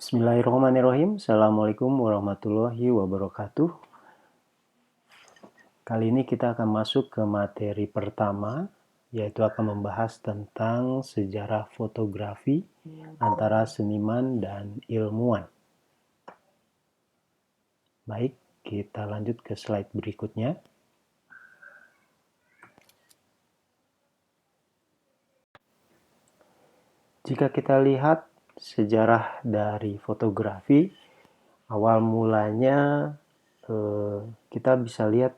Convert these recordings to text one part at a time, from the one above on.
Bismillahirrahmanirrahim. Assalamualaikum warahmatullahi wabarakatuh. Kali ini kita akan masuk ke materi pertama, yaitu akan membahas tentang sejarah fotografi antara seniman dan ilmuwan. Baik, kita lanjut ke slide berikutnya. Jika kita lihat sejarah dari fotografi, awal mulanya kita bisa lihat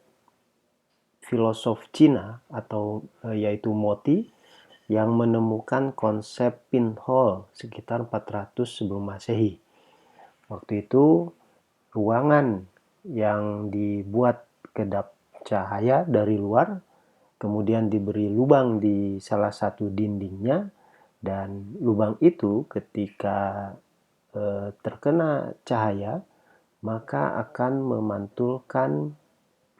filosof Cina atau yaitu Moti yang menemukan konsep pinhole sekitar 400 sebelum Masehi. Waktu itu ruangan yang dibuat kedap cahaya dari luar, kemudian diberi lubang di salah satu dindingnya, dan lubang itu ketika terkena cahaya maka akan memantulkan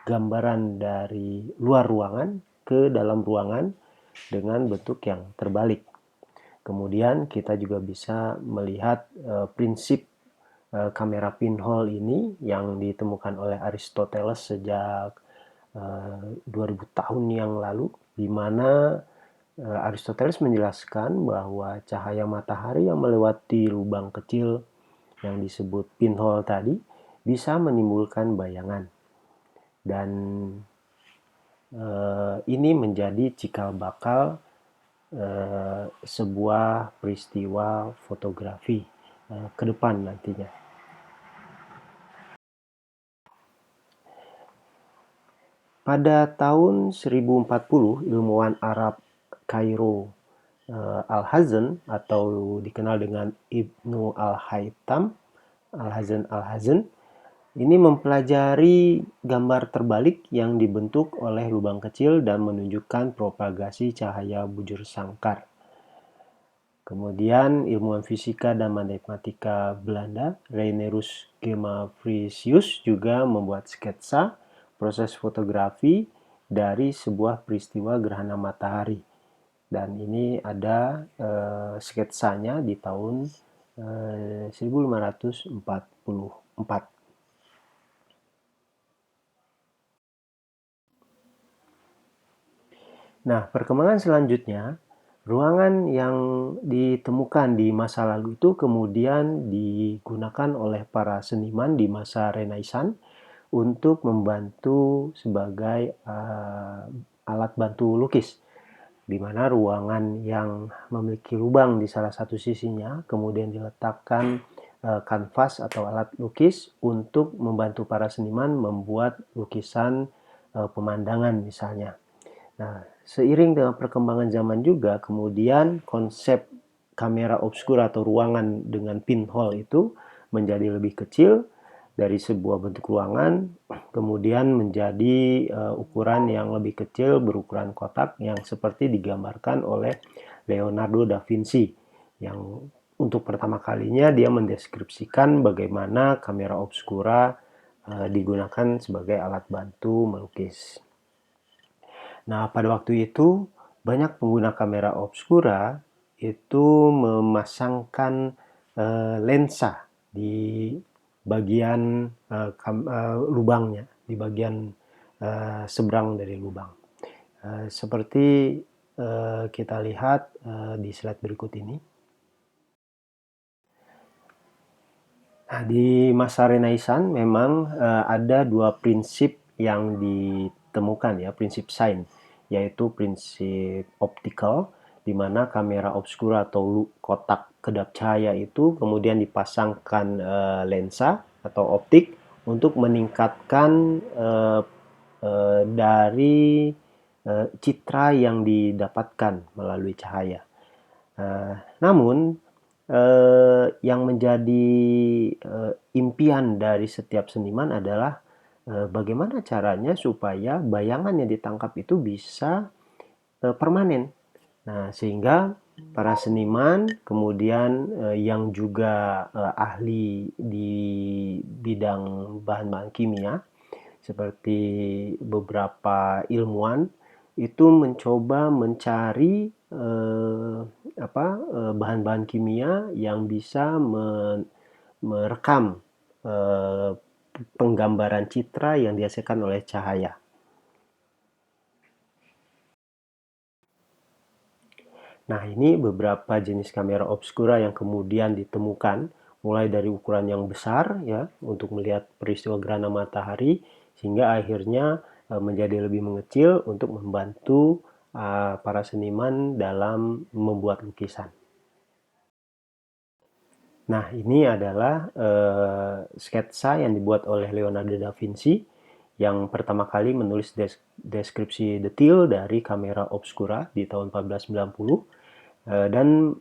gambaran dari luar ruangan ke dalam ruangan dengan bentuk yang terbalik. Kemudian kita juga bisa melihat prinsip kamera pinhole ini yang ditemukan oleh Aristoteles sejak 2000 tahun yang lalu, di mana Aristoteles menjelaskan bahwa cahaya matahari yang melewati lubang kecil yang disebut pinhole tadi bisa menimbulkan bayangan. Dan ini menjadi cikal bakal sebuah peristiwa fotografi ke depan nantinya. Pada tahun 1040, ilmuwan Arab Kairo Al-Hazan atau dikenal dengan Ibnu Al-Haytham Al-Hazan ini mempelajari gambar terbalik yang dibentuk oleh lubang kecil dan menunjukkan propagasi cahaya bujur sangkar. Kemudian ilmuwan fisika dan matematika Belanda Reinerus Gematricius juga membuat sketsa proses fotografi dari sebuah peristiwa gerhana matahari. Dan ini ada sketsanya di tahun 1544. Nah, perkembangan selanjutnya, ruangan yang ditemukan di masa lalu itu kemudian digunakan oleh para seniman di masa Renaissance untuk membantu sebagai alat bantu lukis, di mana ruangan yang memiliki lubang di salah satu sisinya kemudian diletakkan kanvas atau alat lukis untuk membantu para seniman membuat lukisan pemandangan misalnya. Nah, seiring dengan perkembangan zaman juga, kemudian konsep kamera obscura atau ruangan dengan pinhole itu menjadi lebih kecil dari sebuah bentuk ruangan, kemudian menjadi ukuran yang lebih kecil berukuran kotak yang seperti digambarkan oleh Leonardo da Vinci, yang untuk pertama kalinya dia mendeskripsikan bagaimana kamera obscura digunakan sebagai alat bantu melukis. Nah, pada waktu itu banyak pengguna kamera obscura itu memasangkan lensa di bagian lubangnya, di bagian seberang dari lubang. Seperti kita lihat di slide berikut ini. Nah, di masa Renaissance memang ada dua prinsip yang ditemukan ya, prinsip sains, yaitu prinsip optikal, di mana kamera obscura atau kotak kedap cahaya itu kemudian dipasangkan lensa atau optik untuk meningkatkan dari citra yang didapatkan melalui cahaya. Namun yang menjadi impian dari setiap seniman adalah bagaimana caranya supaya bayangan yang ditangkap itu bisa permanen. Nah, sehingga para seniman kemudian yang juga ahli di bidang bahan-bahan kimia seperti beberapa ilmuwan itu mencoba mencari bahan-bahan kimia yang bisa merekam penggambaran citra yang dihasilkan oleh cahaya. Nah, ini beberapa jenis kamera obscura yang kemudian ditemukan, mulai dari ukuran yang besar ya untuk melihat peristiwa gerhana matahari, sehingga akhirnya menjadi lebih mengecil untuk membantu para seniman dalam membuat lukisan. Nah, ini adalah sketsa yang dibuat oleh Leonardo da Vinci yang pertama kali menulis deskripsi detail dari kamera obscura di tahun 1490 dan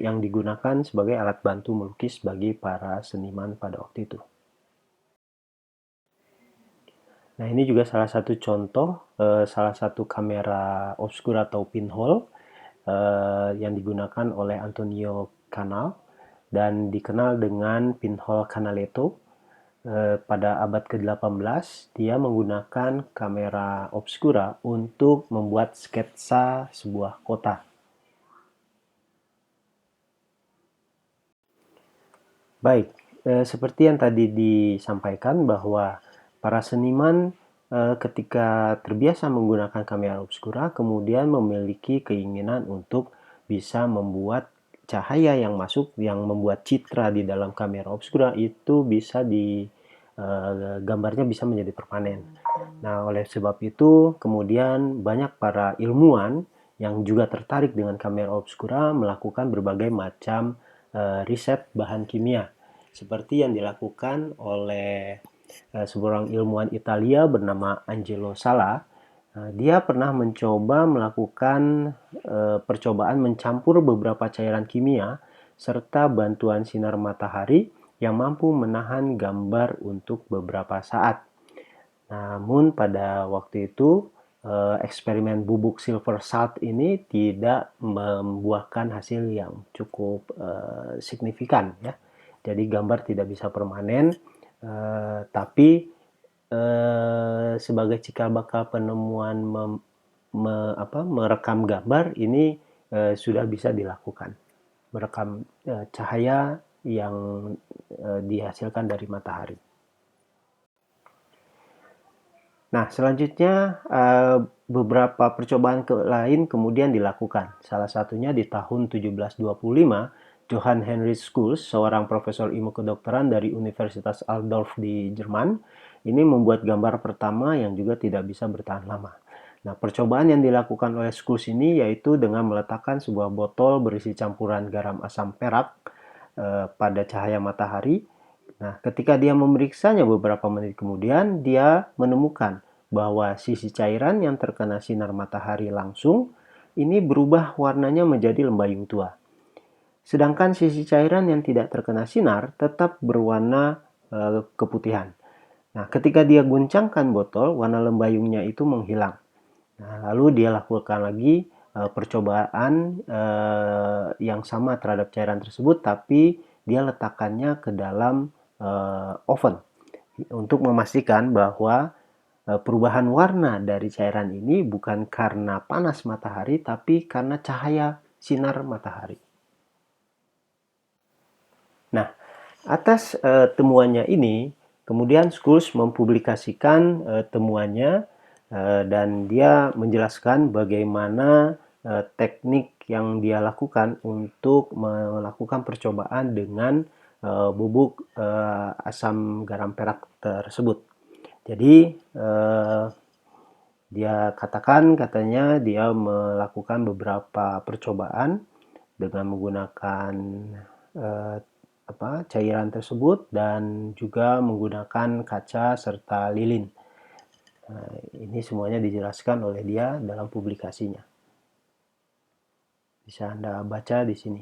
yang digunakan sebagai alat bantu melukis bagi para seniman pada waktu itu. Nah, ini juga salah satu contoh, salah satu kamera obscura atau pinhole yang digunakan oleh Antonio Canal dan dikenal dengan pinhole Canaletto. Pada abad ke-18, dia menggunakan kamera obscura untuk membuat sketsa sebuah kota. Baik, seperti yang tadi disampaikan bahwa para seniman ketika terbiasa menggunakan kamera obscura kemudian memiliki keinginan untuk bisa membuat cahaya yang masuk, yang membuat citra di dalam kamera obscura itu bisa gambarnya bisa menjadi permanen. Nah, oleh sebab itu kemudian banyak para ilmuwan yang juga tertarik dengan kamera obscura melakukan berbagai macam riset bahan kimia seperti yang dilakukan oleh seorang ilmuwan Italia bernama Angelo Sala. Dia pernah mencoba melakukan percobaan mencampur beberapa cairan kimia serta bantuan sinar matahari yang mampu menahan gambar untuk beberapa saat. Namun pada waktu itu eksperimen bubuk silver salt ini tidak membuahkan hasil yang cukup signifikan ya. Jadi gambar tidak bisa permanen, tapi sebagai cikal bakal penemuan merekam gambar ini sudah bisa dilakukan, merekam cahaya yang dihasilkan dari matahari. Nah, selanjutnya beberapa percobaan lain kemudian dilakukan. Salah satunya di tahun 1725, Johann Heinrich Schultz, seorang profesor ilmu kedokteran dari Universitas Altdorf di Jerman, ini membuat gambar pertama yang juga tidak bisa bertahan lama. Nah, percobaan yang dilakukan oleh Schultz ini yaitu dengan meletakkan sebuah botol berisi campuran garam asam perak pada cahaya matahari. Nah, ketika dia memeriksanya beberapa menit kemudian, dia menemukan bahwa sisi cairan yang terkena sinar matahari langsung ini berubah warnanya menjadi lembayung tua. Sedangkan sisi cairan yang tidak terkena sinar tetap berwarna keputihan. Nah, ketika dia guncangkan botol, warna lembayungnya itu menghilang. Nah, lalu dia lakukan lagi percobaan yang sama terhadap cairan tersebut, tapi dia letakkannya ke dalam oven untuk memastikan bahwa perubahan warna dari cairan ini bukan karena panas matahari, tapi karena cahaya sinar matahari. Nah, atas temuannya ini, kemudian Schultz mempublikasikan temuannya dan dia menjelaskan bagaimana teknik yang dia lakukan untuk melakukan percobaan dengan bubuk asam garam perak tersebut. Jadi dia katanya dia melakukan beberapa percobaan dengan menggunakan cairan tersebut dan juga menggunakan kaca serta lilin. Ini semuanya dijelaskan oleh dia dalam publikasinya. Bisa Anda baca di sini.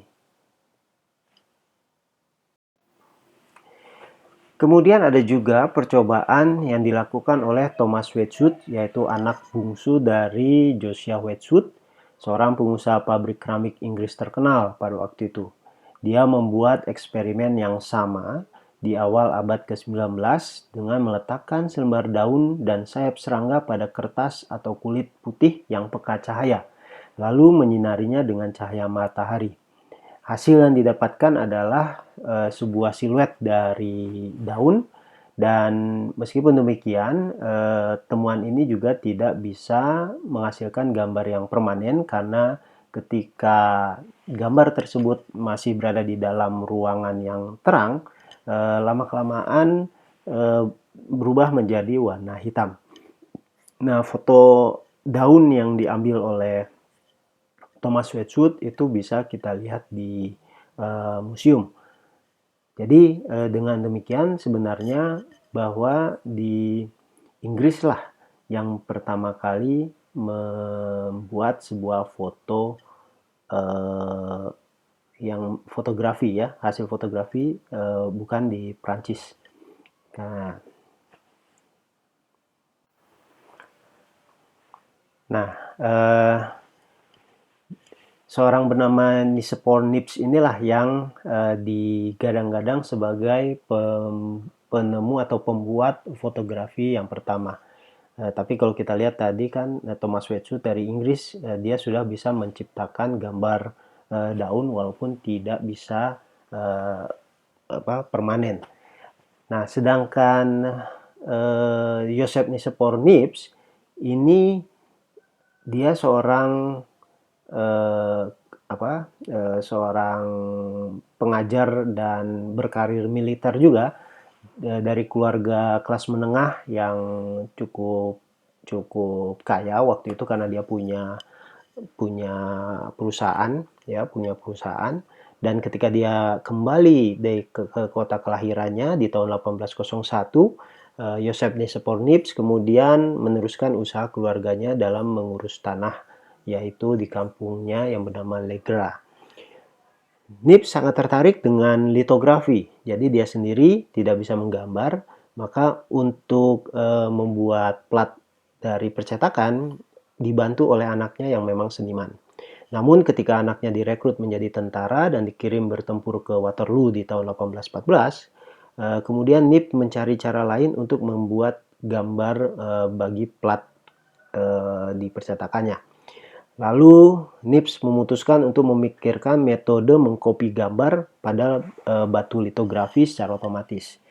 Kemudian ada juga percobaan yang dilakukan oleh Thomas Wedgwood, yaitu anak bungsu dari Josiah Wedgwood, seorang pengusaha pabrik keramik Inggris terkenal pada waktu itu. Dia membuat eksperimen yang sama di awal abad ke-19 dengan meletakkan selembar daun dan sayap serangga pada kertas atau kulit putih yang peka cahaya, lalu menyinarinya dengan cahaya matahari. Hasil yang didapatkan adalah sebuah siluet dari daun, dan meskipun demikian temuan ini juga tidak bisa menghasilkan gambar yang permanen karena ketika gambar tersebut masih berada di dalam ruangan yang terang, lama-kelamaan berubah menjadi warna hitam. Nah, foto daun yang diambil oleh Thomas Wedgwood itu bisa kita lihat di museum. Jadi dengan demikian sebenarnya bahwa di Inggris lah yang pertama kali membuat sebuah foto eh, yang fotografi ya, hasil fotografi, bukan di Prancis. Nah, nah eh, seorang bernama Nicephore Niepce inilah yang digadang-gadang sebagai penemu atau pembuat fotografi yang pertama. Tapi kalau kita lihat tadi kan Thomas Wedgwood dari Inggris, dia sudah bisa menciptakan gambar daun walaupun tidak bisa permanen. Nah, sedangkan Joseph Nicephore Niepce ini dia seorang eh, seorang pengajar dan berkarir militer juga, dari keluarga kelas menengah yang cukup cukup kaya waktu itu karena dia punya punya perusahaan ya, punya perusahaan. Dan ketika dia kembali ke kota kelahirannya di tahun 1801, Joseph Nicephore Niepce kemudian meneruskan usaha keluarganya dalam mengurus tanah, yaitu di kampungnya yang bernama Legra. Niepce sangat tertarik dengan litografi, jadi dia sendiri tidak bisa menggambar, maka untuk membuat plat dari percetakan dibantu oleh anaknya yang memang seniman. Namun ketika anaknya direkrut menjadi tentara dan dikirim bertempur ke Waterloo di tahun 1814, kemudian Niepce mencari cara lain untuk membuat gambar bagi plat di percetakannya. Lalu Niepce memutuskan untuk memikirkan metode mengcopy gambar pada batu litografi secara otomatis.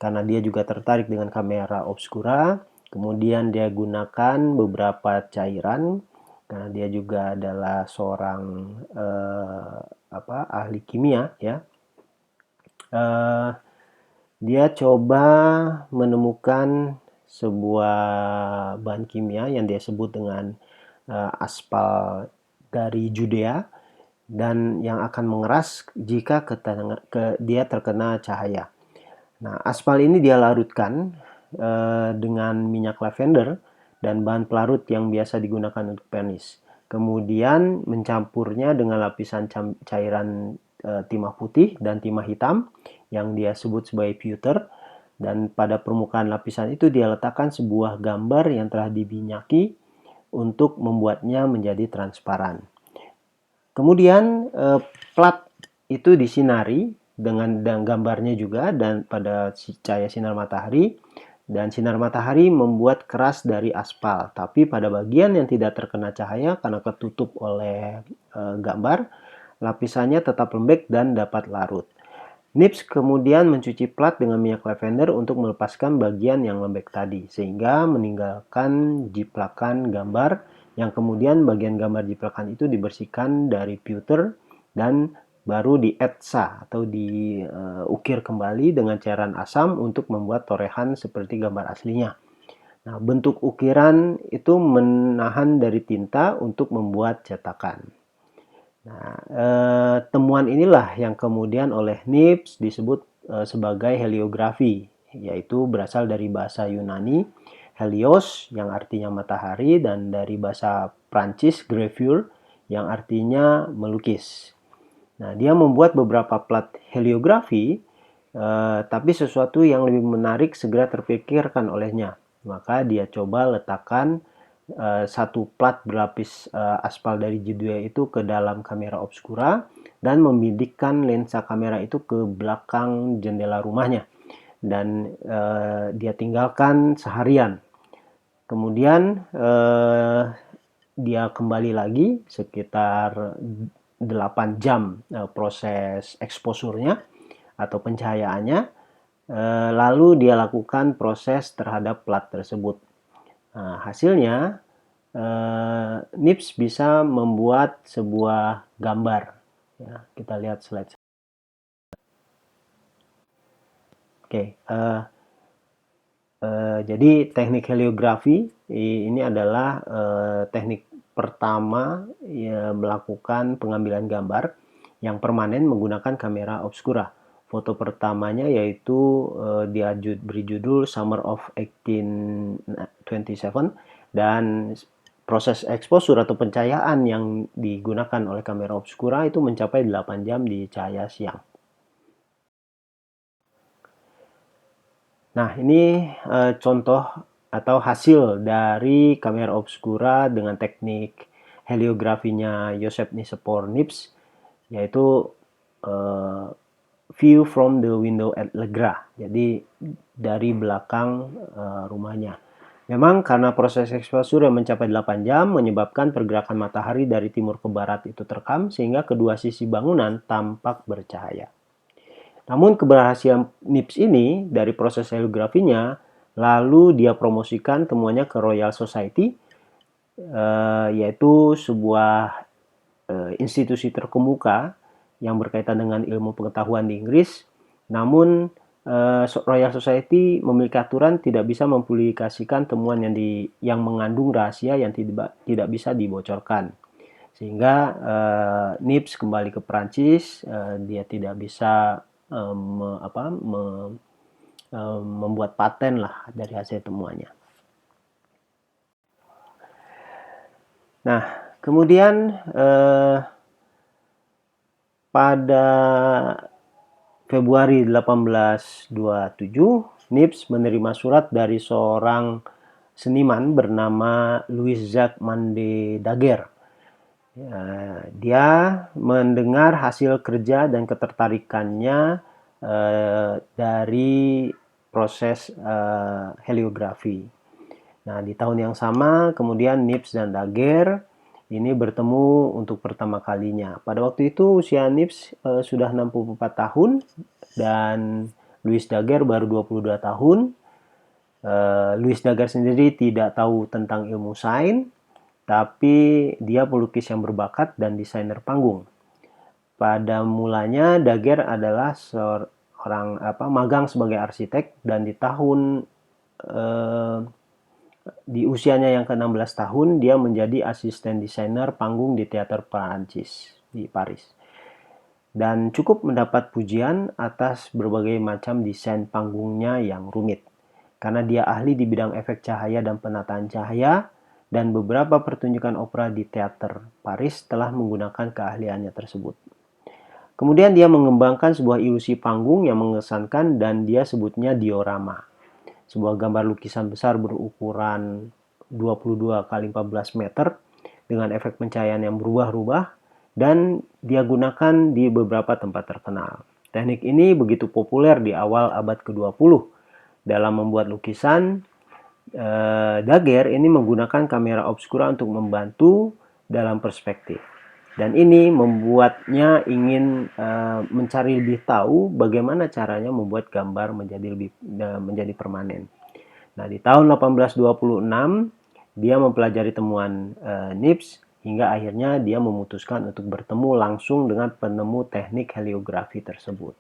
Karena dia juga tertarik dengan kamera obscura, kemudian dia gunakan beberapa cairan, karena dia juga adalah seorang ahli kimia ya. Dia coba menemukan sebuah bahan kimia yang dia sebut dengan aspal dari Judea, dan yang akan mengeras jika dia terkena cahaya. Nah, aspal ini dia larutkan dengan minyak lavender dan bahan pelarut yang biasa digunakan untuk pernis. Kemudian mencampurnya dengan lapisan cairan timah putih dan timah hitam yang dia sebut sebagai pewter, dan pada permukaan lapisan itu dia letakkan sebuah gambar yang telah diminyaki untuk membuatnya menjadi transparan. Kemudian plat itu disinari dengan gambarnya juga dan pada cahaya sinar matahari, dan sinar matahari membuat keras dari aspal, tapi pada bagian yang tidak terkena cahaya karena ketutup oleh gambar, lapisannya tetap lembek dan dapat larut. Niepce kemudian mencuci plat dengan minyak lavender untuk melepaskan bagian yang lembek tadi, sehingga meninggalkan jiplakan gambar, yang kemudian bagian gambar jiplakan itu dibersihkan dari pewter dan baru dietsa atau diukir kembali dengan cairan asam untuk membuat torehan seperti gambar aslinya. Nah, bentuk ukiran itu menahan dari tinta untuk membuat cetakan. Nah, temuan inilah yang kemudian oleh Niepce disebut sebagai heliografi, yaitu berasal dari bahasa Yunani helios yang artinya matahari, dan dari bahasa Prancis gravure yang artinya melukis. Nah, dia membuat beberapa plat heliografi, tapi sesuatu yang lebih menarik segera terpikirkan olehnya. Maka dia coba letakkan satu plat berlapis aspal dari Judea itu ke dalam kamera obscura dan membidikkan lensa kamera itu ke belakang jendela rumahnya, dan dia tinggalkan seharian. Kemudian dia kembali lagi sekitar 8 jam proses eksposurnya. atau pencahayaannya, lalu dia lakukan proses terhadap plat tersebut. Nah, hasilnya NIPS bisa membuat sebuah gambar. Ya, kita lihat slide. Oke, jadi teknik heliografi ini adalah teknik pertama ya, melakukan pengambilan gambar yang permanen menggunakan kamera obscura. Foto pertamanya yaitu dia beri judul Summer of 1827, dan proses exposure atau pencahayaan yang digunakan oleh kamera obscura itu mencapai 8 jam di cahaya siang. Nah, ini contoh atau hasil dari kamera obscura dengan teknik heliografinya Joseph Nicephore Niepce, yaitu view from the window at Le Gras. Jadi dari belakang rumahnya. Memang karena proses exposure yang mencapai 8 jam menyebabkan pergerakan matahari dari timur ke barat itu terekam sehingga kedua sisi bangunan tampak bercahaya. Namun keberhasilan Niepce ini dari proses heliografinya, lalu dia promosikan temuannya ke Royal Society, yaitu sebuah institusi terkemuka yang berkaitan dengan ilmu pengetahuan di Inggris. Namun Royal Society memiliki aturan tidak bisa mempublikasikan temuan yang mengandung rahasia yang tidak bisa dibocorkan. Sehingga Niepce kembali ke Perancis, dia tidak bisa membuat paten lah dari hasil temuannya. Nah, kemudian pada Februari 1827, Niepce menerima surat dari seorang seniman bernama Louis-Jacques Mande Daguerre. Dia mendengar hasil kerja dan ketertarikannya dari proses heliografi. Nah, di tahun yang sama, kemudian Niepce dan Daguerre ini bertemu untuk pertama kalinya. Pada waktu itu usia Niepce sudah 64 tahun dan Louis Daguerre baru 22 tahun. Louis Daguerre sendiri tidak tahu tentang ilmu sains, tapi dia pelukis yang berbakat dan desainer panggung. Pada mulanya Daguerre adalah seorang magang sebagai arsitek, dan di usianya yang ke-16 tahun dia menjadi asisten desainer panggung di teater Prancis di Paris. Dan cukup mendapat pujian atas berbagai macam desain panggungnya yang rumit. Karena dia ahli di bidang efek cahaya dan penataan cahaya, dan beberapa pertunjukan opera di teater Paris telah menggunakan keahliannya tersebut. Kemudian dia mengembangkan sebuah ilusi panggung yang mengesankan dan dia sebutnya diorama. Sebuah gambar lukisan besar berukuran 22 x 14 meter dengan efek pencahayaan yang berubah-ubah, dan dia gunakan di beberapa tempat terkenal. Teknik ini begitu populer di awal abad ke-20. Dalam membuat lukisan, Daguerre ini menggunakan kamera obscura untuk membantu dalam perspektif. Dan ini membuatnya ingin mencari lebih tahu bagaimana caranya membuat gambar menjadi permanen. Nah, di tahun 1826 dia mempelajari temuan Niepce hingga akhirnya dia memutuskan untuk bertemu langsung dengan penemu teknik heliografi tersebut.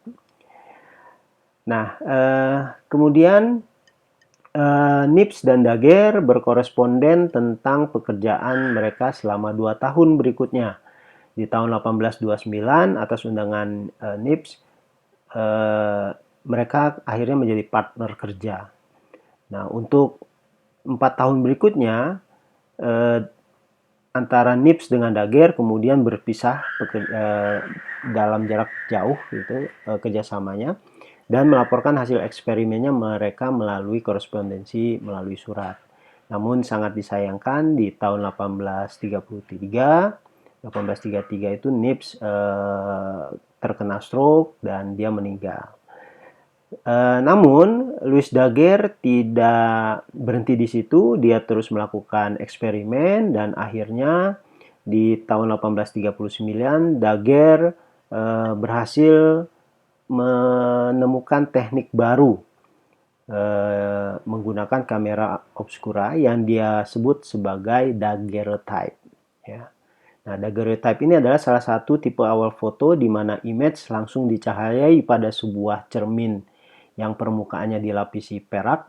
Nah, kemudian Niepce dan Daguerre berkoresponden tentang pekerjaan mereka selama 2 tahun berikutnya. Di tahun 1829 atas undangan Niepce, mereka akhirnya menjadi partner kerja. Nah, untuk 4 tahun berikutnya antara Niepce dengan Daguerre kemudian berpisah dalam jarak jauh gitu kerjasamanya, dan melaporkan hasil eksperimennya mereka melalui korespondensi melalui surat. Namun sangat disayangkan di tahun 1833 itu Niepce terkena stroke dan dia meninggal. Namun Louis Daguerre tidak berhenti di situ, dia terus melakukan eksperimen dan akhirnya di tahun 1839 Daguerre berhasil menemukan teknik baru menggunakan kamera obscura yang dia sebut sebagai daguerreotype. Ya. Nah, daguerreotype ini adalah salah satu tipe awal foto di mana image langsung dicahayai pada sebuah cermin yang permukaannya dilapisi perak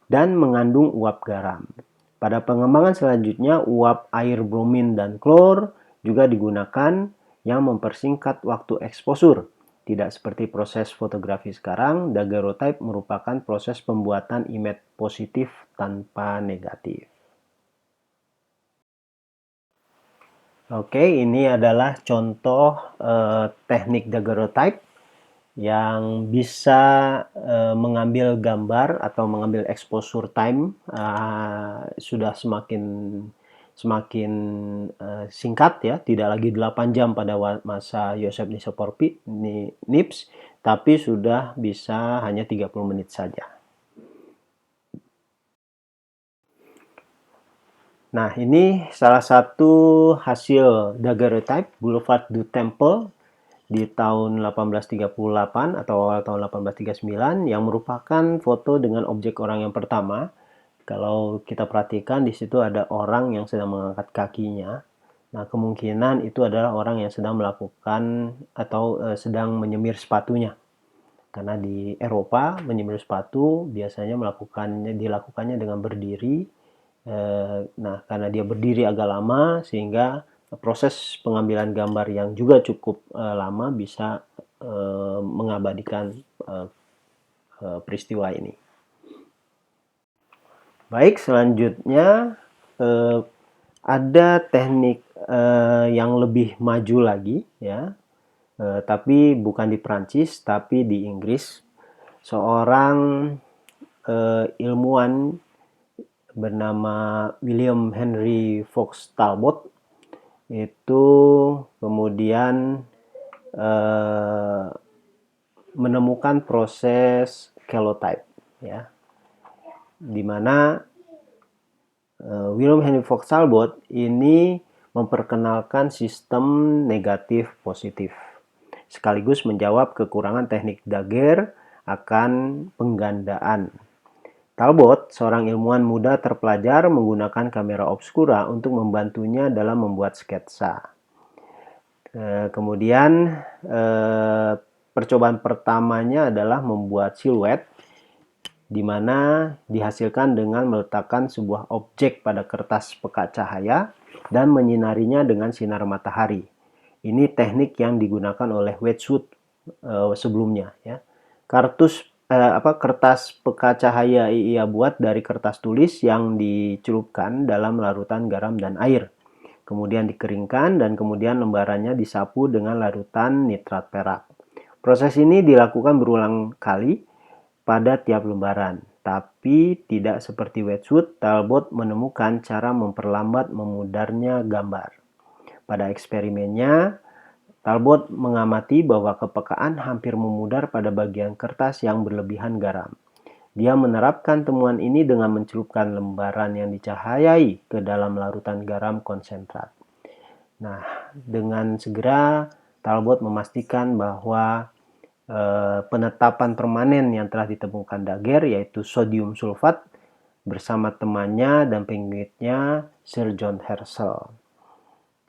dan mengandung uap garam. Pada pengembangan selanjutnya, uap air bromin dan klor juga digunakan yang mempersingkat waktu eksposur. Tidak seperti proses fotografi sekarang, daguerreotype merupakan proses pembuatan image positif tanpa negatif. Oke, ini adalah contoh teknik daguerreotype yang bisa mengambil gambar atau mengambil exposure time sudah semakin singkat ya, tidak lagi 8 jam pada masa Joseph Nips, tapi sudah bisa hanya 30 menit saja. Nah, ini salah satu hasil daguerreotype Boulevard du Temple di tahun 1838 atau awal tahun 1839 yang merupakan foto dengan objek orang yang pertama. Kalau kita perhatikan di situ ada orang yang sedang mengangkat kakinya. Nah, kemungkinan itu adalah orang yang sedang melakukan atau sedang menyemir sepatunya. Karena di Eropa menyemir sepatu biasanya dilakukannya dengan berdiri. Nah, karena dia berdiri agak lama sehingga proses pengambilan gambar yang juga cukup lama bisa mengabadikan peristiwa ini. Baik, selanjutnya ada teknik yang lebih maju lagi ya, tapi bukan di Prancis tapi di Inggris. Seorang ilmuwan bernama William Henry Fox Talbot itu kemudian menemukan proses calotype ya, di mana William Henry Fox Talbot ini memperkenalkan sistem negatif positif sekaligus menjawab kekurangan teknik Daguerre akan penggandaan. Talbot, seorang ilmuwan muda terpelajar, menggunakan kamera obscura untuk membantunya dalam membuat sketsa. Kemudian percobaan pertamanya adalah membuat siluet, di mana dihasilkan dengan meletakkan sebuah objek pada kertas pekat cahaya dan menyinarinya dengan sinar matahari. Ini teknik yang digunakan oleh Wedgwood sebelumnya. Ya. Kertas pekat cahaya ia buat dari kertas tulis yang dicelupkan dalam larutan garam dan air. Kemudian dikeringkan dan kemudian lembarannya disapu dengan larutan nitrat perak. Proses ini dilakukan berulang kali pada tiap lembaran. Tapi tidak seperti Wedgwood, Talbot menemukan cara memperlambat memudarnya gambar. Pada eksperimennya, Talbot mengamati bahwa kepekaan hampir memudar pada bagian kertas yang berlebihan garam. Dia menerapkan temuan ini dengan mencelupkan lembaran yang dicahayai ke dalam larutan garam konsentrat. Nah, dengan segera Talbot memastikan bahwa penetapan permanen yang telah ditemukan Daguerre yaitu sodium sulfat bersama temannya dan pengikutnya Sir John Herschel.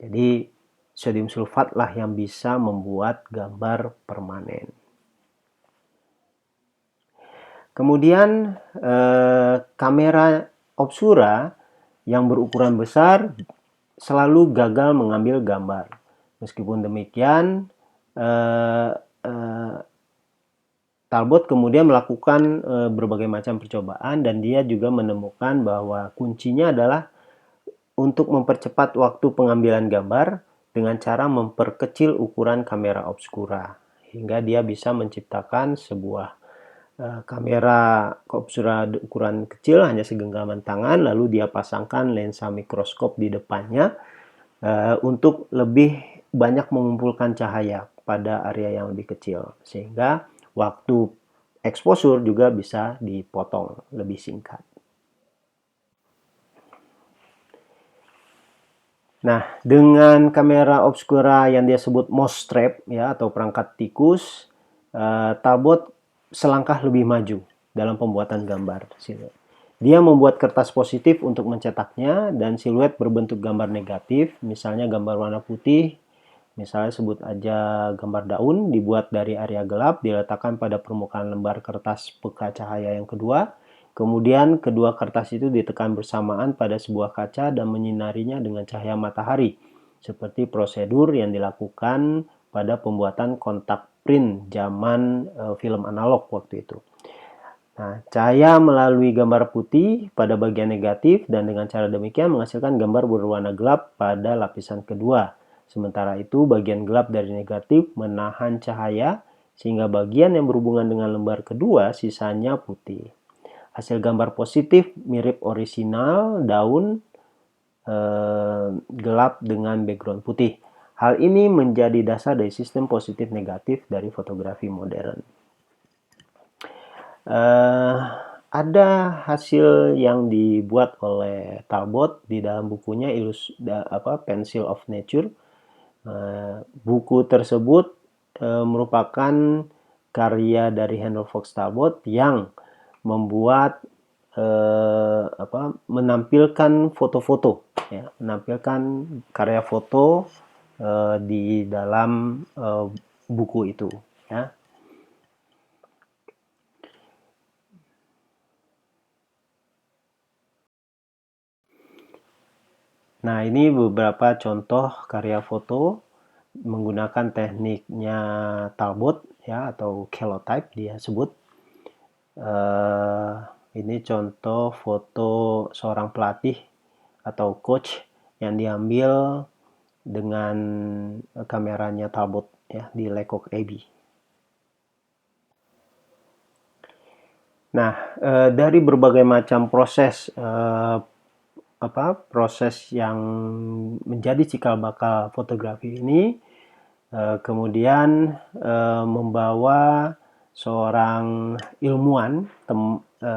Jadi sodium sulfat lah yang bisa membuat gambar permanen. Kemudian kamera obscura yang berukuran besar selalu gagal mengambil gambar. Meskipun demikian, Talbot kemudian melakukan berbagai macam percobaan dan dia juga menemukan bahwa kuncinya adalah untuk mempercepat waktu pengambilan gambar dengan cara memperkecil ukuran kamera obscura hingga dia bisa menciptakan sebuah kamera obscura ukuran kecil hanya segenggaman tangan, lalu dia pasangkan lensa mikroskop di depannya untuk lebih banyak mengumpulkan cahaya pada area yang lebih kecil sehingga waktu exposure juga bisa dipotong lebih singkat. Nah, dengan kamera obscura yang dia sebut mouse trap ya atau perangkat tikus, Talbot selangkah lebih maju dalam pembuatan gambar. Dia membuat kertas positif untuk mencetaknya dan siluet berbentuk gambar negatif, misalnya gambar warna putih, misalnya sebut aja gambar daun, dibuat dari area gelap, diletakkan pada permukaan lembar kertas peka cahaya yang kedua. Kemudian kedua kertas itu ditekan bersamaan pada sebuah kaca dan menyinarinya dengan cahaya matahari, seperti prosedur yang dilakukan pada pembuatan kontak print zaman film analog waktu itu. Nah, cahaya melalui gambar putih pada bagian negatif dan dengan cara demikian menghasilkan gambar berwarna gelap pada lapisan kedua. Sementara itu, bagian gelap dari negatif menahan cahaya sehingga bagian yang berhubungan dengan lembar kedua sisanya putih. Hasil gambar positif mirip orisinal daun gelap dengan background putih. Hal ini menjadi dasar dari sistem positif negatif dari fotografi modern. Ada hasil yang dibuat oleh Talbot di dalam bukunya Pencil of Nature. Buku tersebut merupakan karya dari Henry Fox Talbot yang membuat menampilkan foto-foto, ya, menampilkan karya foto di dalam buku itu, ya. Nah, ini beberapa contoh karya foto menggunakan tekniknya Talbot, ya, atau calotype dia sebut. Ini contoh foto seorang pelatih atau coach yang diambil dengan kameranya Talbot, ya, di Lecoq Abbey. Nah, dari berbagai macam proses proses yang menjadi cikal bakal fotografi ini kemudian membawa seorang ilmuwan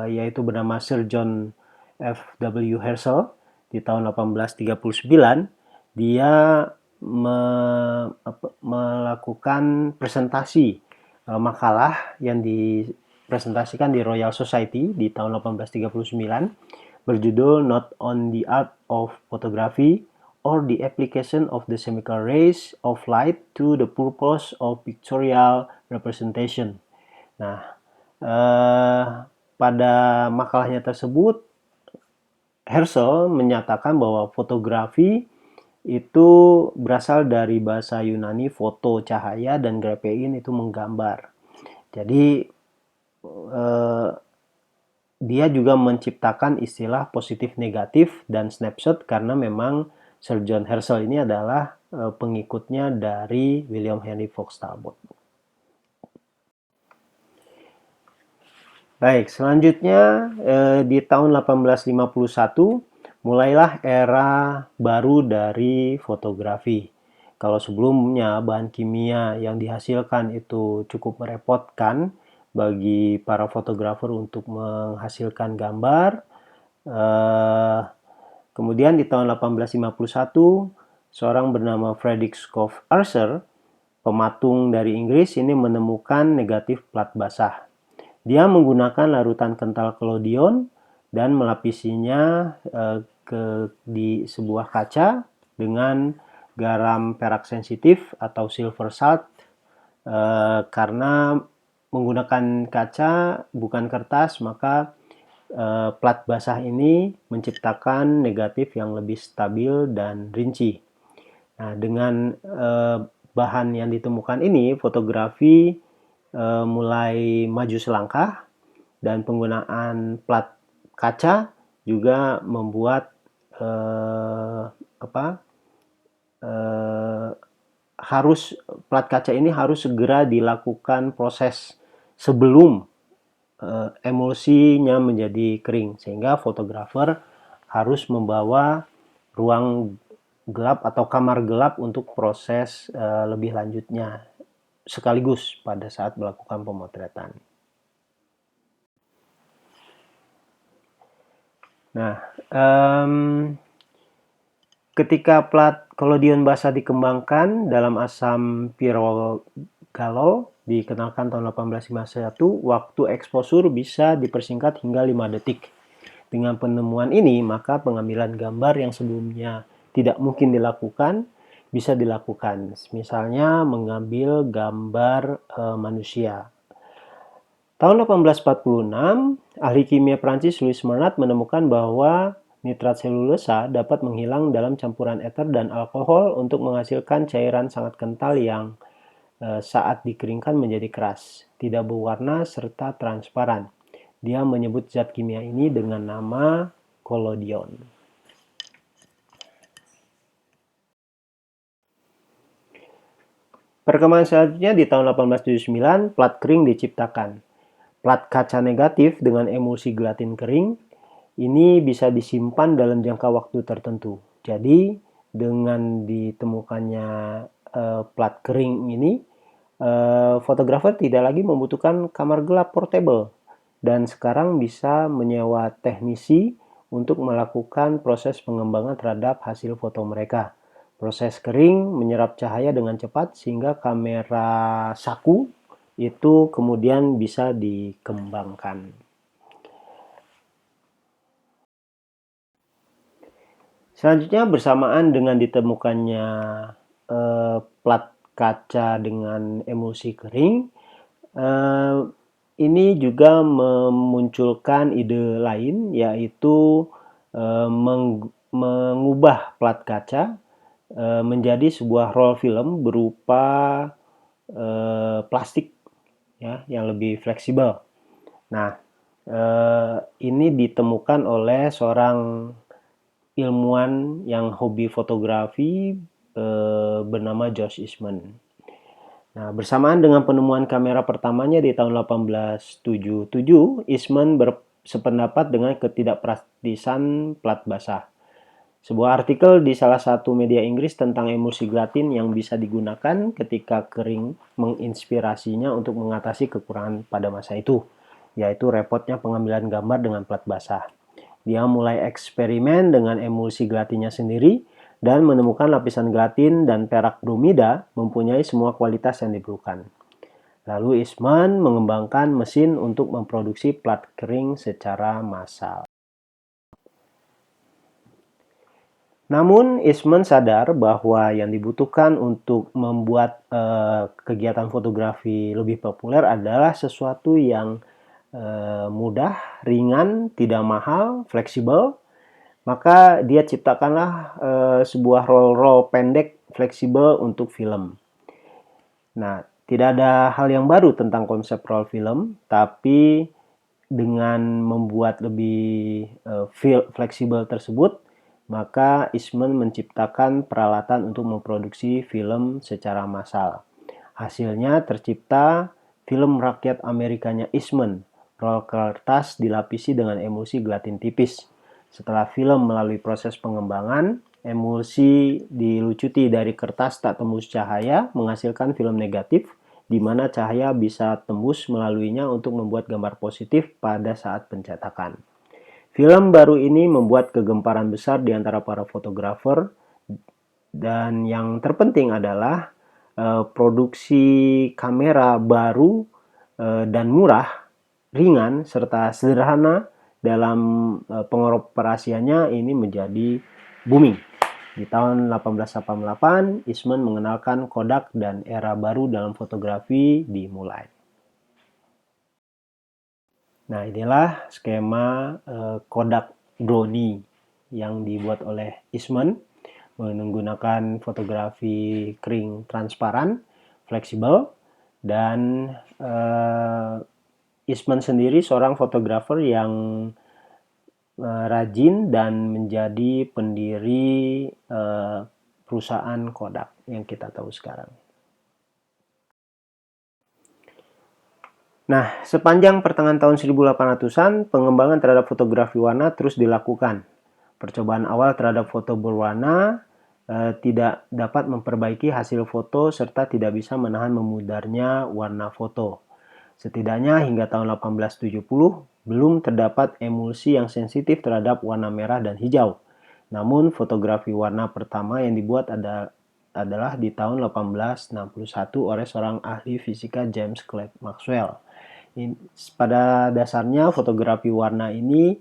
yaitu bernama Sir John F.W. Herschel di tahun 1839. Dia melakukan presentasi makalah yang dipresentasikan di Royal Society di tahun 1839 berjudul Not on the Art of Photography or the Application of the Chemical Rays of Light to the Purpose of Pictorial Representation. Nah, pada makalahnya tersebut, Herschel menyatakan bahwa fotografi itu berasal dari bahasa Yunani foto cahaya dan graphein itu menggambar. Jadi dia juga menciptakan istilah positif negatif dan snapshot karena memang Sir John Herschel ini adalah pengikutnya dari William Henry Fox Talbot. Baik, selanjutnya di tahun 1851 mulailah era baru dari fotografi. Kalau sebelumnya bahan kimia yang dihasilkan itu cukup merepotkan bagi para fotografer untuk menghasilkan gambar. Kemudian di tahun 1851, seorang bernama Frederick Scott Archer, pematung dari Inggris, ini menemukan negatif plat basah. Dia menggunakan larutan kental collodion dan melapisinya di sebuah kaca dengan garam perak sensitif atau silver salt karena menggunakan kaca bukan kertas, maka plat basah ini menciptakan negatif yang lebih stabil dan rinci. Nah, dengan bahan yang ditemukan ini, fotografi mulai maju selangkah dan penggunaan plat kaca juga membuat plat kaca ini harus segera dilakukan proses sebelum emulsinya menjadi kering, sehingga fotografer harus membawa ruang gelap atau kamar gelap untuk proses lebih lanjutnya sekaligus pada saat melakukan pemotretan. Nah, ketika plat collodion basah dikembangkan dalam asam pyrogalol, dikenalkan tahun 1851, waktu eksposur bisa dipersingkat hingga 5 detik. Dengan penemuan ini, maka pengambilan gambar yang sebelumnya tidak mungkin dilakukan, bisa dilakukan. Misalnya mengambil gambar manusia. Tahun 1846, ahli kimia Prancis Louis Mernat menemukan bahwa nitrat selulosa dapat menghilang dalam campuran ether dan alkohol untuk menghasilkan cairan sangat kental yang saat dikeringkan menjadi keras, tidak berwarna, serta transparan. Dia menyebut zat kimia ini dengan nama collodion. Perkembangan selanjutnya di tahun 1879, plat kering diciptakan. Plat kaca negatif dengan emulsi gelatin kering ini bisa disimpan dalam jangka waktu tertentu. Jadi dengan ditemukannya plat kering ini, fotografer tidak lagi membutuhkan kamar gelap portable dan sekarang bisa menyewa teknisi untuk melakukan proses pengembangan terhadap hasil foto mereka. Proses kering menyerap cahaya dengan cepat sehingga kamera saku itu kemudian bisa dikembangkan. Selanjutnya bersamaan dengan ditemukannya plat kaca dengan emulsi kering, ini juga memunculkan ide lain, yaitu mengubah plat kaca menjadi sebuah roll film berupa plastik ya yang lebih fleksibel. Nah, ini ditemukan oleh seorang ilmuwan yang hobi fotografi bernama George Eastman. Nah, bersamaan dengan penemuan kamera pertamanya di tahun 1877, Eastman bersependapat dengan ketidakpraktisan plat basah. Sebuah artikel di salah satu media Inggris tentang emulsi gelatin yang bisa digunakan ketika kering menginspirasinya untuk mengatasi kekurangan pada masa itu, yaitu repotnya pengambilan gambar dengan plat basah. Dia mulai eksperimen dengan emulsi gelatinnya sendiri dan menemukan lapisan gelatin dan perak bromida mempunyai semua kualitas yang diperlukan. Lalu Eastman mengembangkan mesin untuk memproduksi plat kering secara massal. Namun Eastman sadar bahwa yang dibutuhkan untuk membuat kegiatan fotografi lebih populer adalah sesuatu yang mudah, ringan, tidak mahal, fleksibel. Maka dia ciptakanlah sebuah roll pendek fleksibel untuk film. Nah, tidak ada hal yang baru tentang konsep roll film, tapi dengan membuat lebih fleksibel tersebut, maka Eastman menciptakan peralatan untuk memproduksi film secara massal. Hasilnya tercipta film rakyat Amerikanya Eastman. Roll kertas dilapisi dengan emulsi gelatin tipis. Setelah film melalui proses pengembangan, emulsi dilucuti dari kertas tak tembus cahaya menghasilkan film negatif, di mana cahaya bisa tembus melaluinya untuk membuat gambar positif pada saat pencetakan. Film baru ini membuat kegemparan besar di antara para fotografer, dan yang terpenting adalah produksi kamera baru dan murah, ringan, serta sederhana dalam pengoperasiannya ini menjadi booming. Di tahun 1888, Eastman mengenalkan Kodak dan era baru dalam fotografi dimulai. Nah, inilah skema Kodak Brownie yang dibuat oleh Eastman menggunakan fotografi kering transparan, fleksibel, dan Eastman sendiri seorang fotografer yang rajin dan menjadi pendiri perusahaan Kodak yang kita tahu sekarang. Nah, sepanjang pertengahan tahun 1800-an, pengembangan terhadap fotografi warna terus dilakukan. Percobaan awal terhadap foto berwarna tidak dapat memperbaiki hasil foto serta tidak bisa menahan memudarnya warna foto. Setidaknya hingga tahun 1870, belum terdapat emulsi yang sensitif terhadap warna merah dan hijau. Namun, fotografi warna pertama yang dibuat adalah di tahun 1861 oleh seorang ahli fisika James Clerk Maxwell. Pada dasarnya fotografi warna ini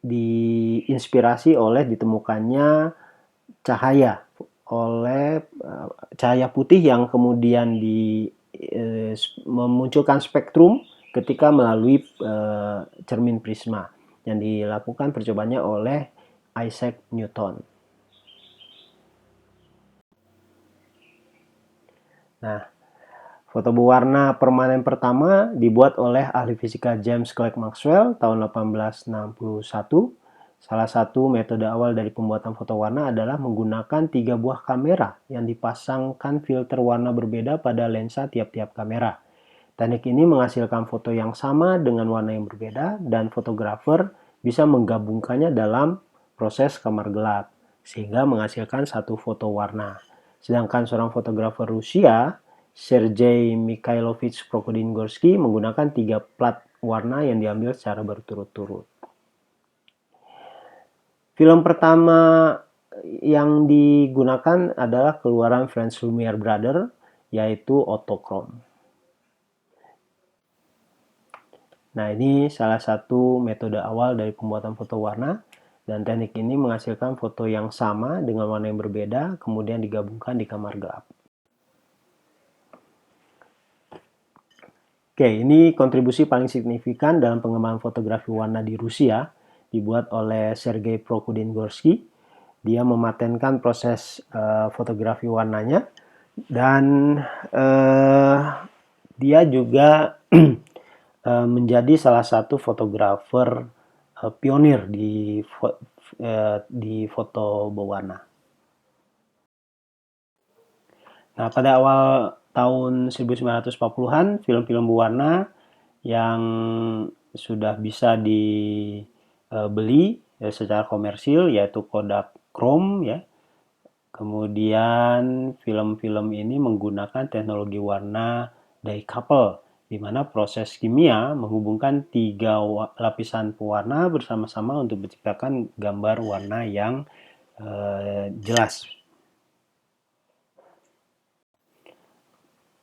diinspirasi oleh ditemukannya cahaya putih yang kemudian memunculkan spektrum ketika melalui cermin prisma yang dilakukan percobaannya oleh Isaac Newton. Nah, foto berwarna permanen pertama dibuat oleh ahli fisika James Clerk Maxwell tahun 1861. Salah satu metode awal dari pembuatan foto warna adalah menggunakan 3 buah kamera yang dipasangkan filter warna berbeda pada lensa tiap-tiap kamera. Teknik ini menghasilkan foto yang sama dengan warna yang berbeda dan fotografer bisa menggabungkannya dalam proses kamar gelap sehingga menghasilkan satu foto warna. Sedangkan seorang fotografer Rusia, Sergei Mikhailovich Prokudin-Gorsky, menggunakan 3 plat warna yang diambil secara berturut-turut. Film pertama yang digunakan adalah keluaran French Lumière Brothers, yaitu Autochrome. Nah, ini salah satu metode awal dari pembuatan foto warna, dan teknik ini menghasilkan foto yang sama dengan warna yang berbeda, kemudian digabungkan di kamar gelap. Oke, ini kontribusi paling signifikan dalam pengembangan fotografi warna di Rusia, dibuat oleh Sergei Prokudin-Gorsky. Dia mematenkan proses fotografi warnanya, dan dia juga menjadi salah satu fotografer pionir di foto berwarna. Nah, pada awal tahun 1940-an, film-film berwarna yang sudah bisa dibeli secara komersil, yaitu Kodachrome, ya. Kemudian film-film ini menggunakan teknologi warna decouple, di mana proses kimia menghubungkan 3 lapisan pewarna bersama-sama untuk menciptakan gambar warna yang jelas.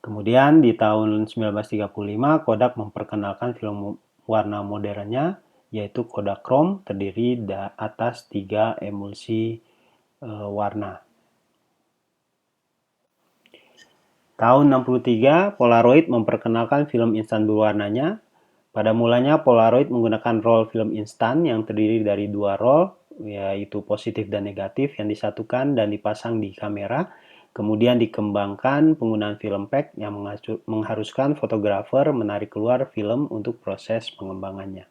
Kemudian di tahun 1935, Kodak memperkenalkan film warna modernnya, yaitu Kodachrome, terdiri atas 3 emulsi warna. Tahun 63, Polaroid memperkenalkan film instan berwarnanya. Pada mulanya, Polaroid menggunakan roll film instan yang terdiri dari 2 roll, yaitu positif dan negatif, yang disatukan dan dipasang di kamera. Kemudian dikembangkan penggunaan film pack yang mengharuskan fotografer menarik keluar film untuk proses pengembangannya.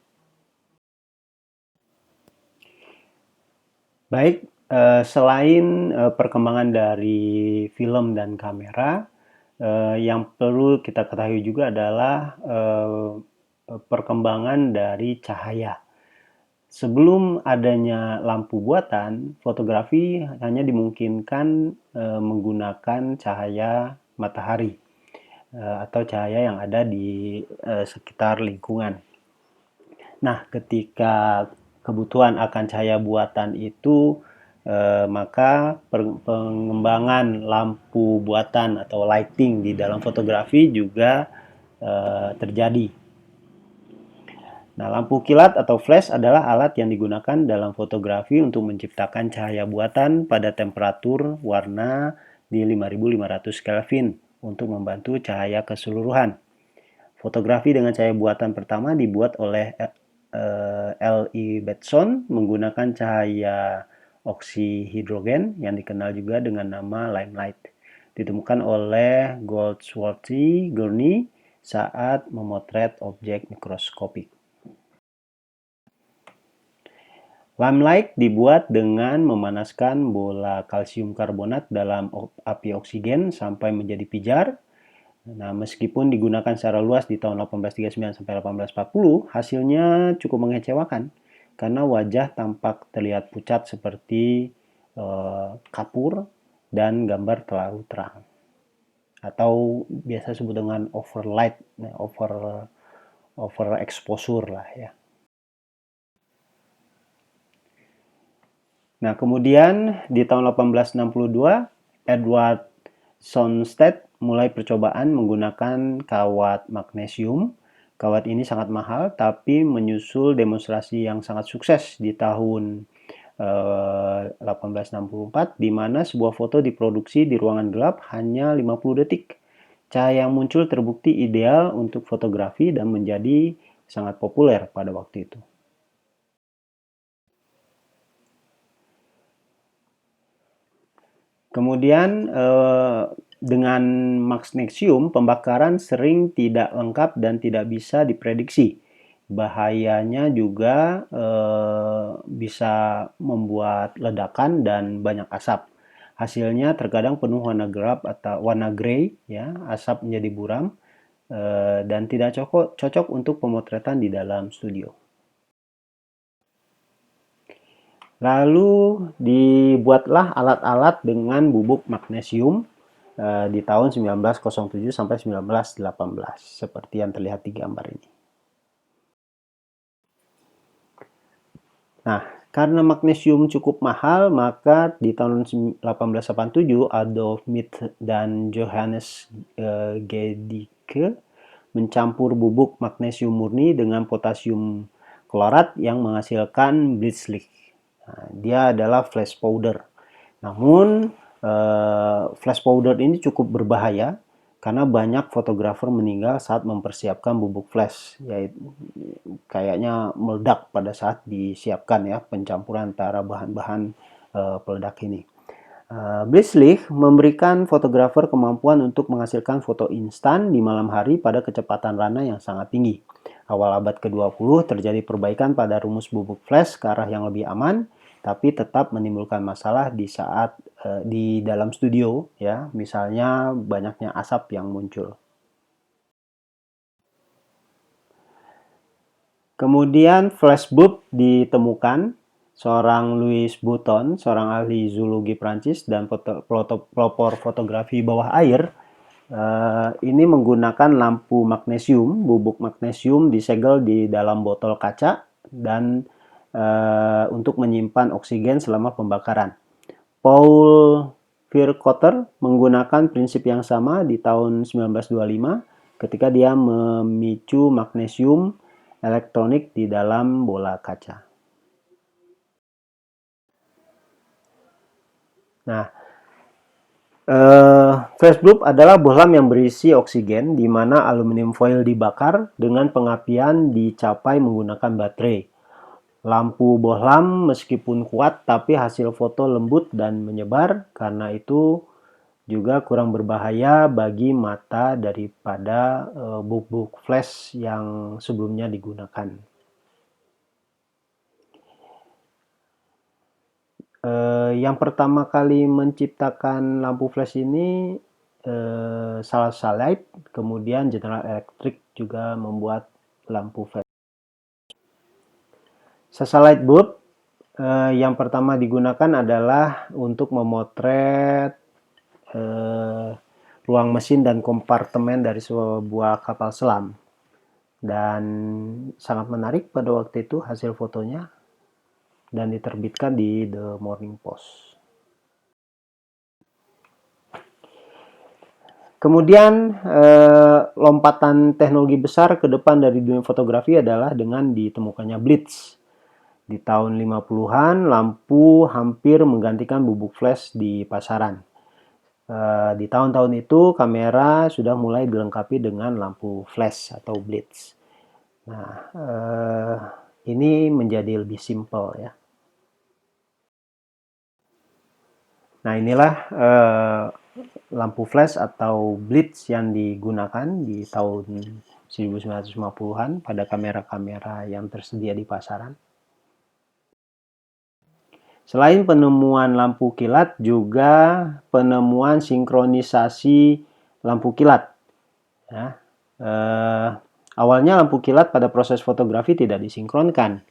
Baik, selain perkembangan dari film dan kamera, yang perlu kita ketahui juga adalah perkembangan dari cahaya. Sebelum adanya lampu buatan, fotografi hanya dimungkinkan menggunakan cahaya matahari atau cahaya yang ada di sekitar lingkungan. Nah, ketika kebutuhan akan cahaya buatan itu, maka pengembangan lampu buatan atau lighting di dalam fotografi juga terjadi. Nah, lampu kilat atau flash adalah alat yang digunakan dalam fotografi untuk menciptakan cahaya buatan pada temperatur warna di 5500 Kelvin untuk membantu cahaya keseluruhan. Fotografi dengan cahaya buatan pertama dibuat oleh L.E. Bateson menggunakan cahaya oksihidrogen yang dikenal juga dengan nama limelight. Ditemukan oleh Goldsworthy Gurney saat memotret objek mikroskopik. Limelight dibuat dengan memanaskan bola kalsium karbonat dalam api oksigen sampai menjadi pijar. Nah, meskipun digunakan secara luas di tahun 1839 sampai 1840, hasilnya cukup mengecewakan karena wajah tampak terlihat pucat seperti kapur dan gambar terlalu terang. Atau biasa disebut dengan overlight, over exposure lah ya. Nah, kemudian di tahun 1862, Edward Sonstedt mulai percobaan menggunakan kawat magnesium. Kawat ini sangat mahal, tapi menyusul demonstrasi yang sangat sukses di tahun 1864, di mana sebuah foto diproduksi di ruangan gelap hanya 50 detik. Cahaya yang muncul terbukti ideal untuk fotografi dan menjadi sangat populer pada waktu itu. Kemudian dengan magnesium, pembakaran sering tidak lengkap dan tidak bisa diprediksi. Bahayanya juga bisa membuat ledakan dan banyak asap. Hasilnya terkadang penuh warna gelap atau warna grey, ya, asap menjadi buram, dan tidak cocok untuk pemotretan di dalam studio. Lalu dibuatlah alat-alat dengan bubuk magnesium di tahun 1907 sampai 1918, seperti yang terlihat di gambar ini. Nah, karena magnesium cukup mahal, maka di tahun 1887 Adolf Schmidt dan Johannes Gedicke mencampur bubuk magnesium murni dengan potasium klorat yang menghasilkan Blitzlicht. Nah, dia adalah flash powder. Namun, flash powder ini cukup berbahaya karena banyak fotografer meninggal saat mempersiapkan bubuk flash, yaitu kayaknya meledak pada saat disiapkan, ya, pencampuran antara bahan-bahan peledak ini. Blitzlicht memberikan fotografer kemampuan untuk menghasilkan foto instan di malam hari pada kecepatan rana yang sangat tinggi. Awal abad ke-20 terjadi perbaikan pada rumus bubuk flash ke arah yang lebih aman, tapi tetap menimbulkan masalah di saat di dalam studio, ya, misalnya banyaknya asap yang muncul. Kemudian flash bulb ditemukan. Seorang Louis Bouton, seorang ahli zoologi Prancis dan pelopor fotografi bawah air, ini menggunakan lampu magnesium. Bubuk magnesium disegel di dalam botol kaca dan untuk menyimpan oksigen selama pembakaran. Paul Virchotter menggunakan prinsip yang sama di tahun 1925 ketika dia memicu magnesium elektronik di dalam bola kaca. Nah, flash bulb adalah bohlam yang berisi oksigen di mana aluminium foil dibakar dengan pengapian dicapai menggunakan baterai. Lampu bohlam meskipun kuat tapi hasil foto lembut dan menyebar, karena itu juga kurang berbahaya bagi mata daripada bubuk flash yang sebelumnya digunakan. Yang pertama kali menciptakan lampu flash ini Salsalite, kemudian General Electric juga membuat lampu flash. Salsalite bulb yang pertama digunakan adalah untuk memotret ruang mesin dan kompartemen dari sebuah kapal selam, dan sangat menarik pada waktu itu hasil fotonya, dan diterbitkan di The Morning Post. Kemudian lompatan teknologi besar ke depan dari dunia fotografi adalah dengan ditemukannya blitz. Di tahun 50-an, lampu hampir menggantikan bubuk flash di pasaran. Di tahun-tahun itu, kamera sudah mulai dilengkapi dengan lampu flash atau blitz. Nah, ini menjadi lebih simpel, ya. Nah, inilah lampu flash atau blitz yang digunakan di tahun 1950-an pada kamera-kamera yang tersedia di pasaran. Selain penemuan lampu kilat, juga penemuan sinkronisasi lampu kilat. Ya. Awalnya lampu kilat pada proses fotografi tidak disinkronkan.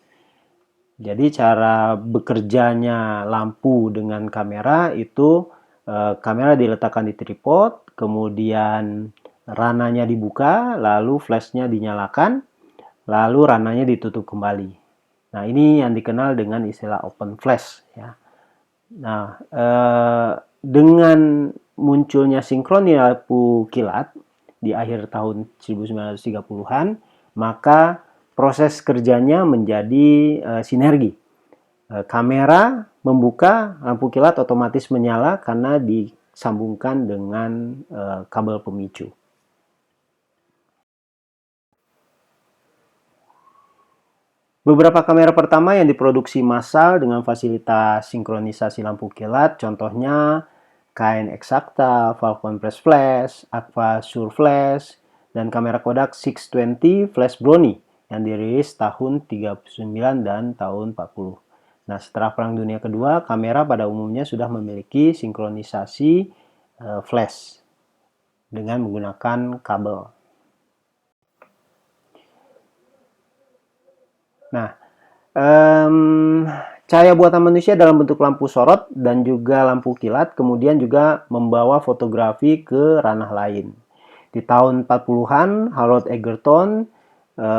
Jadi cara bekerjanya lampu dengan kamera itu, kamera diletakkan di tripod, kemudian rananya dibuka, lalu flashnya dinyalakan, lalu rananya ditutup kembali. Nah, ini yang dikenal dengan istilah open flash, ya. Nah, dengan munculnya sinkronis lampu kilat di akhir tahun 1930-an, maka proses kerjanya menjadi sinergi. Kamera membuka, lampu kilat otomatis menyala karena disambungkan dengan kabel pemicu. Beberapa kamera pertama yang diproduksi massal dengan fasilitas sinkronisasi lampu kilat, contohnya Canon Exacta, Falcon Press Flash, Agfa Shure Flash, dan kamera Kodak 620 Flash Brownie yang dirilis tahun 39 dan tahun 40. Nah, setelah Perang Dunia Kedua, kamera pada umumnya sudah memiliki sinkronisasi flash dengan menggunakan kabel. Nah, cahaya buatan manusia dalam bentuk lampu sorot dan juga lampu kilat kemudian juga membawa fotografi ke ranah lain. Di tahun 40-an, Harold Egerton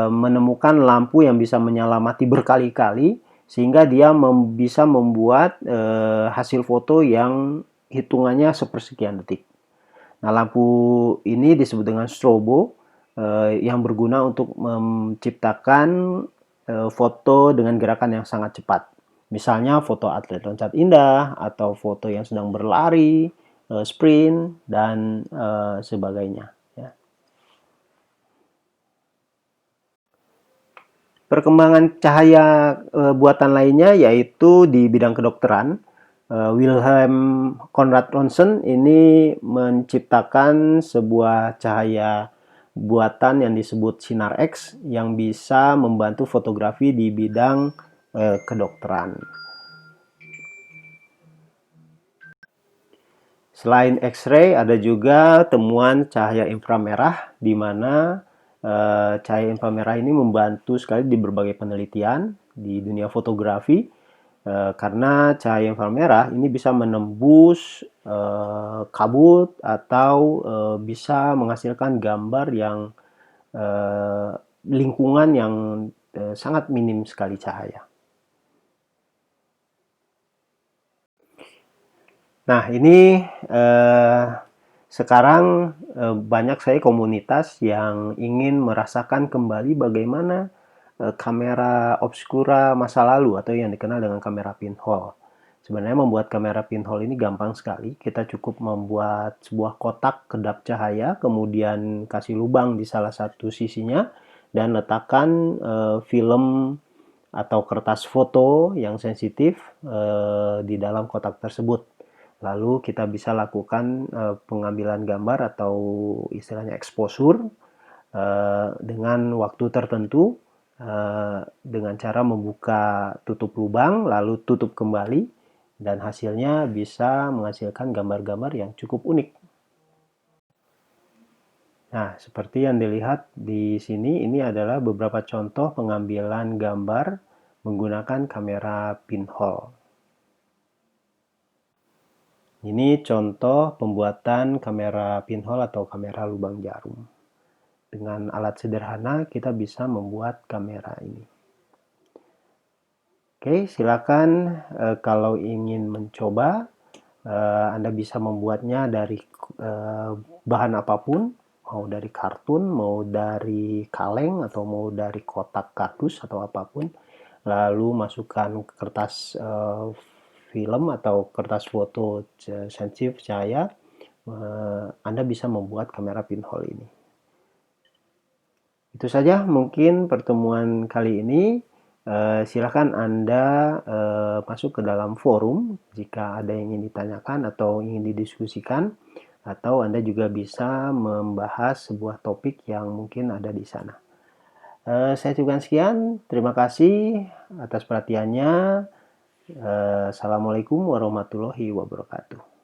menemukan lampu yang bisa menyala mati berkali-kali sehingga dia bisa membuat hasil foto yang hitungannya sepersekian detik. Nah, lampu ini disebut dengan strobo yang berguna untuk menciptakan foto dengan gerakan yang sangat cepat. Misalnya foto atlet loncat indah atau foto yang sedang berlari, sprint, dan sebagainya. Ya. Perkembangan cahaya buatan lainnya yaitu di bidang kedokteran. Wilhelm Conrad Röntgen ini menciptakan sebuah cahaya buatan yang disebut sinar X yang bisa membantu fotografi di bidang kedokteran. Selain X-ray, ada juga temuan cahaya inframerah, di mana cahaya inframerah ini membantu sekali di berbagai penelitian di dunia fotografi, karena cahaya inframerah ini bisa menembus kabut atau bisa menghasilkan gambar yang lingkungan yang sangat minim sekali cahaya. Nah, ini sekarang banyak saya komunitas yang ingin merasakan kembali bagaimana kamera obscura masa lalu atau yang dikenal dengan kamera pinhole. Sebenarnya membuat kamera pinhole ini gampang sekali. Kita cukup membuat sebuah kotak kedap cahaya, kemudian kasih lubang di salah satu sisinya, dan letakkan film atau kertas foto yang sensitif di dalam kotak tersebut. Lalu kita bisa lakukan pengambilan gambar atau istilahnya exposure dengan waktu tertentu dengan cara membuka tutup lubang lalu tutup kembali dan hasilnya bisa menghasilkan gambar-gambar yang cukup unik. Nah, seperti yang dilihat di sini, ini adalah beberapa contoh pengambilan gambar menggunakan kamera pinhole. Ini contoh pembuatan kamera pinhole atau kamera lubang jarum. Dengan alat sederhana kita bisa membuat kamera ini. Oke, silakan kalau ingin mencoba, Anda bisa membuatnya dari bahan apapun, mau dari kartun, mau dari kaleng, atau mau dari kotak kardus atau apapun. Lalu masukkan kertas film atau kertas foto sensitif cahaya, Anda bisa membuat kamera pinhole ini. Itu saja mungkin pertemuan kali ini. Silakan Anda masuk ke dalam forum jika ada yang ingin ditanyakan atau ingin didiskusikan, atau Anda juga bisa membahas sebuah topik yang mungkin ada di sana. Saya cukupkan sekian. Terima kasih atas perhatiannya. Assalamualaikum warahmatullahi wabarakatuh.